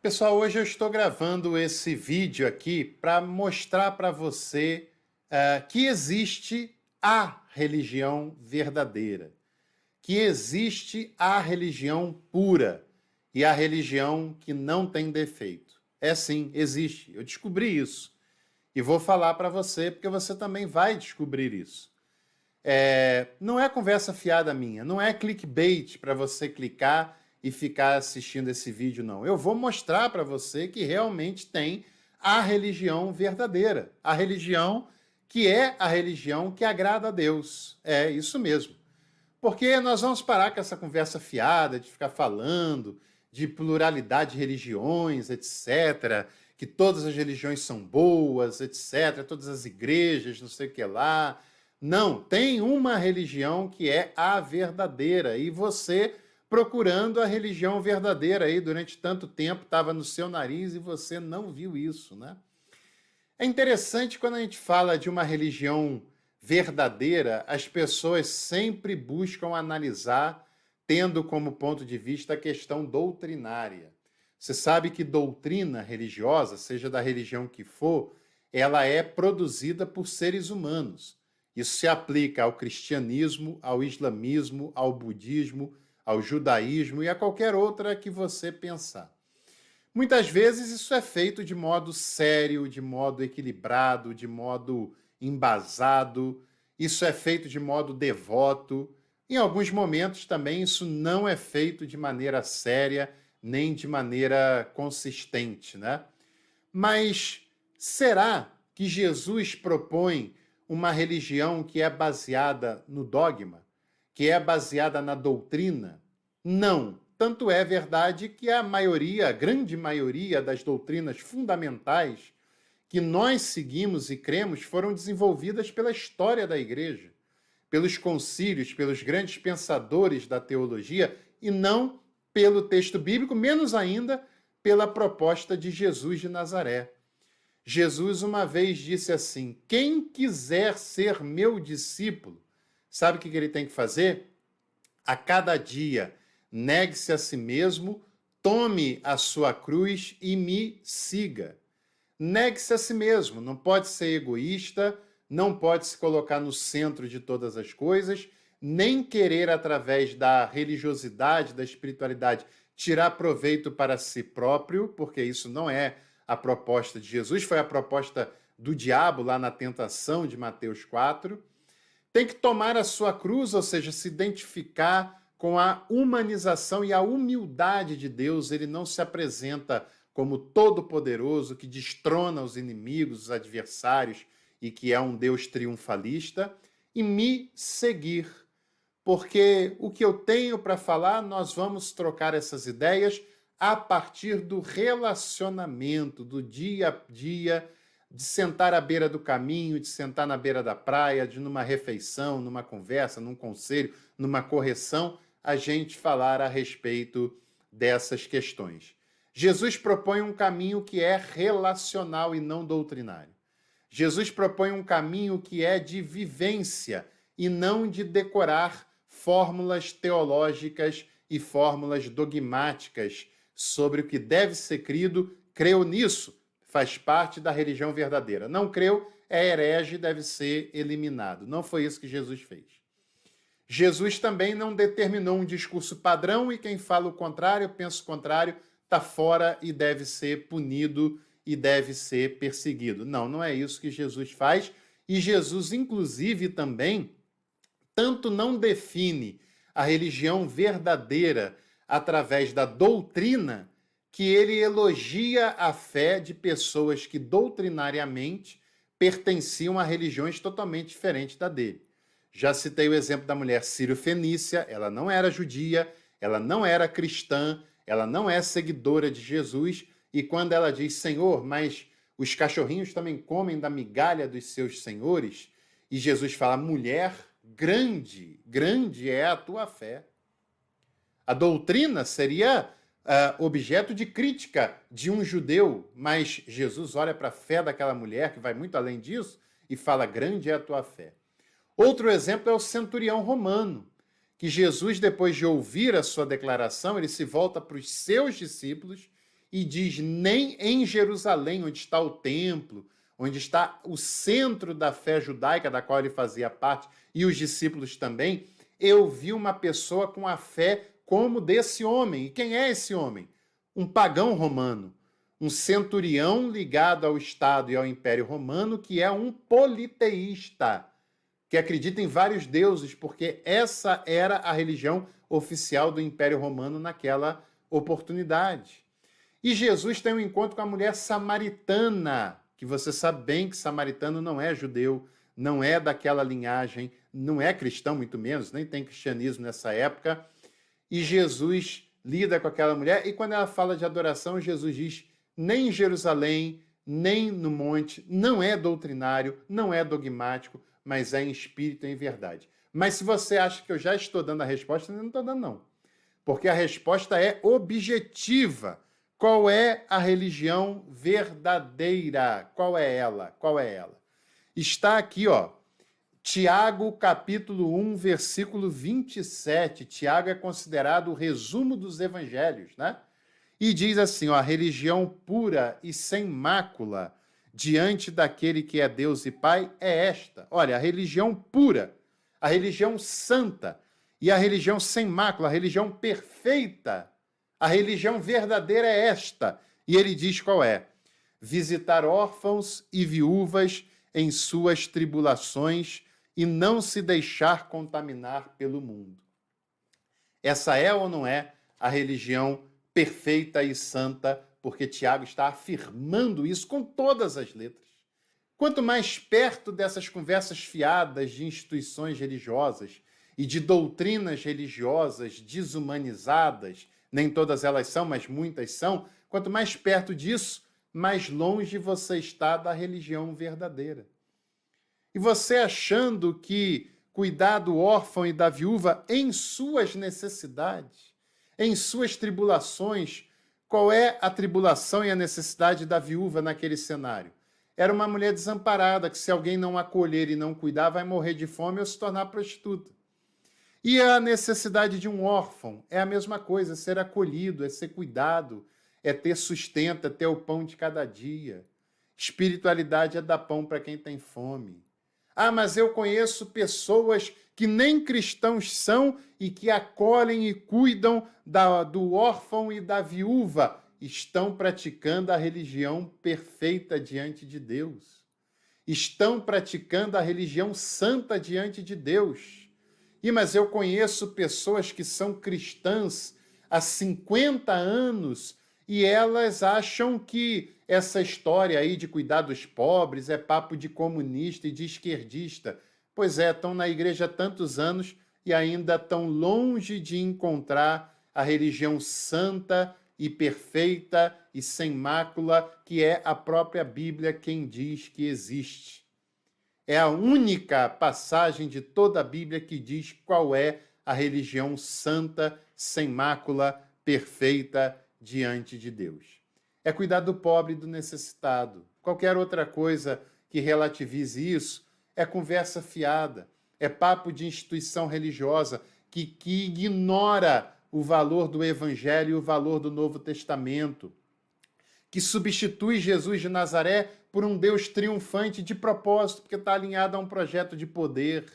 Pessoal, hoje eu estou gravando esse vídeo aqui para mostrar para você que existe a religião verdadeira, que existe a religião pura e a religião que não tem defeito. É sim, existe. Eu descobri isso e vou falar para você porque você também vai descobrir isso. Não é conversa fiada minha, não é clickbait para você clicar e ficar assistindo esse vídeo, não. Eu vou mostrar para você que realmente tem a religião verdadeira, a religião que é a religião que agrada a Deus. É isso mesmo. Porque nós vamos parar com essa conversa fiada de ficar falando de pluralidade de religiões, etc., que todas as religiões são boas, etc., todas as igrejas, não sei o que lá. Não, tem uma religião que é a verdadeira, e você procurando a religião verdadeira aí durante tanto tempo estava no seu nariz e você não viu isso, né? É interessante quando a gente fala de uma religião verdadeira, as pessoas sempre buscam analisar, tendo como ponto de vista a questão doutrinária. Você sabe que doutrina religiosa, seja da religião que for, ela é produzida por seres humanos. Isso se aplica ao cristianismo, ao islamismo, ao budismo, ao judaísmo e a qualquer outra que você pensar. Muitas vezes isso é feito de modo sério, de modo equilibrado, de modo embasado, isso é feito de modo devoto. Em alguns momentos também isso não é feito de maneira séria, nem de maneira consistente, né? Mas será que Jesus propõe uma religião que é baseada no dogma, que é baseada na doutrina? Não. Tanto é verdade que a maioria, a grande maioria das doutrinas fundamentais que nós seguimos e cremos foram desenvolvidas pela história da igreja, pelos concílios, pelos grandes pensadores da teologia e não pelo texto bíblico, menos ainda pela proposta de Jesus de Nazaré. Jesus uma vez disse assim: quem quiser ser meu discípulo, sabe o que ele tem que fazer? A cada dia, negue-se a si mesmo, tome a sua cruz e me siga. Negue-se a si mesmo, não pode ser egoísta, não pode se colocar no centro de todas as coisas, nem querer, através da religiosidade, da espiritualidade, tirar proveito para si próprio, porque isso não é a proposta de Jesus, foi a proposta do diabo lá na tentação de Mateus 4. Tem que tomar a sua cruz, ou seja, se identificar com a humanização e a humildade de Deus. Ele não se apresenta como todo-poderoso que destrona os inimigos, os adversários e que é um Deus triunfalista. E me seguir, porque o que eu tenho para falar, nós vamos trocar essas ideias a partir do relacionamento, do dia a dia, de sentar à beira do caminho, de sentar na beira da praia, de numa refeição, numa conversa, num conselho, numa correção, a gente falar a respeito dessas questões. Jesus propõe um caminho que é relacional e não doutrinário. Jesus propõe um caminho que é de vivência e não de decorar fórmulas teológicas e fórmulas dogmáticas sobre o que deve ser crido. Creu nisso, faz parte da religião verdadeira. Não creu, é herege e deve ser eliminado. Não foi isso que Jesus fez. Jesus também não determinou um discurso padrão e quem fala o contrário, pensa o contrário, está fora e deve ser punido e deve ser perseguido. Não, não é isso que Jesus faz. E Jesus, inclusive, também tanto não define a religião verdadeira através da doutrina, que ele elogia a fé de pessoas que doutrinariamente pertenciam a religiões totalmente diferentes da dele. Já citei o exemplo da mulher sírio-fenícia, ela não era judia, ela não era cristã, ela não é seguidora de Jesus, e quando ela diz, Senhor, mas os cachorrinhos também comem da migalha dos seus senhores, e Jesus fala, mulher, grande, grande é a tua fé. A doutrina seria objeto de crítica de um judeu, mas Jesus olha para a fé daquela mulher, que vai muito além disso, e fala, grande é a tua fé. Outro exemplo é o centurião romano, que Jesus, depois de ouvir a sua declaração, ele se volta para os seus discípulos e diz: nem em Jerusalém, onde está o templo, onde está o centro da fé judaica, da qual ele fazia parte, e os discípulos também, eu vi uma pessoa com a fé como desse homem. E quem é esse homem? Um pagão romano, um centurião ligado ao Estado e ao Império Romano, que é um politeísta, que acredita em vários deuses, porque essa era a religião oficial do Império Romano naquela oportunidade. E Jesus tem um encontro com a mulher samaritana, que você sabe bem que samaritano não é judeu, não é daquela linhagem, não é cristão, muito menos, nem tem cristianismo nessa época. E Jesus lida com aquela mulher, e quando ela fala de adoração, Jesus diz: nem em Jerusalém, nem no monte, não é doutrinário, não é dogmático, mas é em espírito e em verdade. Mas se você acha que eu já estou dando a resposta, eu não estou dando, não. Porque a resposta é objetiva. Qual é a religião verdadeira? Qual é ela? Qual é ela? Está aqui, ó, Tiago, capítulo 1, versículo 27. Tiago é considerado o resumo dos evangelhos, né? E diz assim, ó, a religião pura e sem mácula diante daquele que é Deus e Pai é esta. Olha, a religião pura, a religião santa e a religião sem mácula, a religião perfeita, a religião verdadeira é esta. E ele diz qual é: visitar órfãos e viúvas em suas tribulações e não se deixar contaminar pelo mundo. Essa é ou não é a religião perfeita e santa? Porque Tiago está afirmando isso com todas as letras. Quanto mais perto dessas conversas fiadas de instituições religiosas e de doutrinas religiosas desumanizadas, nem todas elas são, mas muitas são, quanto mais perto disso, mais longe você está da religião verdadeira. E você achando que cuidar do órfão e da viúva em suas necessidades, em suas tribulações, qual é a tribulação e a necessidade da viúva naquele cenário? Era uma mulher desamparada, que se alguém não acolher e não cuidar, vai morrer de fome ou se tornar prostituta. E a necessidade de um órfão é a mesma coisa, ser acolhido, é ser cuidado, é ter sustento, é ter o pão de cada dia. Espiritualidade é dar pão para quem tem fome. Ah, mas eu conheço pessoas que nem cristãos são e que acolhem e cuidam do órfão e da viúva. Estão praticando a religião perfeita diante de Deus. Estão praticando a religião santa diante de Deus. Mas eu conheço pessoas que são cristãs há 50 anos e elas acham que essa história aí de cuidar dos pobres é papo de comunista e de esquerdista. Pois é, estão na igreja há tantos anos e ainda estão longe de encontrar a religião santa e perfeita e sem mácula, que é a própria Bíblia quem diz que existe. É a única passagem de toda a Bíblia que diz qual é a religião santa, sem mácula, perfeita diante de Deus. É cuidar do pobre e do necessitado. Qualquer outra coisa que relativize isso é conversa fiada, é papo de instituição religiosa que ignora o valor do Evangelho e o valor do Novo Testamento, que substitui Jesus de Nazaré por um Deus triunfante de propósito, porque está alinhado a um projeto de poder,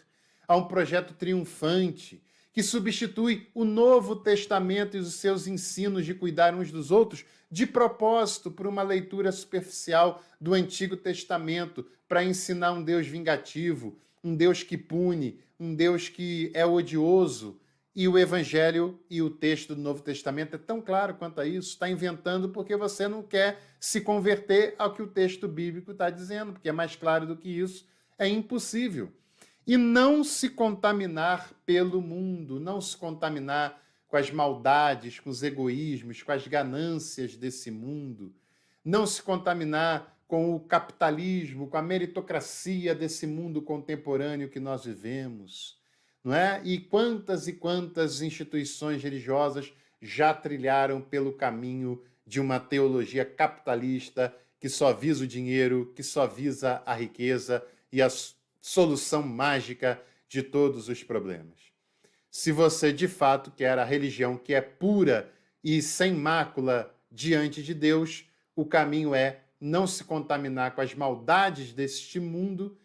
a um projeto triunfante, que substitui o Novo Testamento e os seus ensinos de cuidar uns dos outros de propósito por uma leitura superficial do Antigo Testamento para ensinar um Deus vingativo, um Deus que pune, um Deus que é odioso. E o Evangelho e o texto do Novo Testamento é tão claro quanto a isso, está inventando porque você não quer se converter ao que o texto bíblico está dizendo, porque é mais claro do que isso, é impossível. E não se contaminar pelo mundo, não se contaminar com as maldades, com os egoísmos, com as ganâncias desse mundo, não se contaminar com o capitalismo, com a meritocracia desse mundo contemporâneo que nós vivemos. Não é? E quantas instituições religiosas já trilharam pelo caminho de uma teologia capitalista que só visa o dinheiro, que só visa a riqueza e a solução mágica de todos os problemas. Se você de fato quer a religião que é pura e sem mácula diante de Deus, o caminho é não se contaminar com as maldades deste mundo,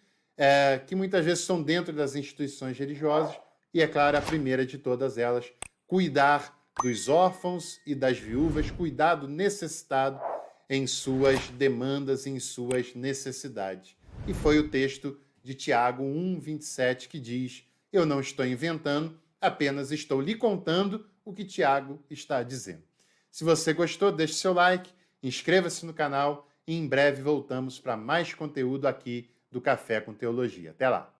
que muitas vezes estão dentro das instituições religiosas, e, é claro, a primeira de todas elas, cuidar dos órfãos e das viúvas, cuidar do necessitado em suas demandas, em suas necessidades. E foi o texto de Tiago 1:27 que diz: eu não estou inventando, apenas estou lhe contando o que Tiago está dizendo. Se você gostou, deixe seu like, inscreva-se no canal e em breve voltamos para mais conteúdo aqui do Café com Teologia. Até lá!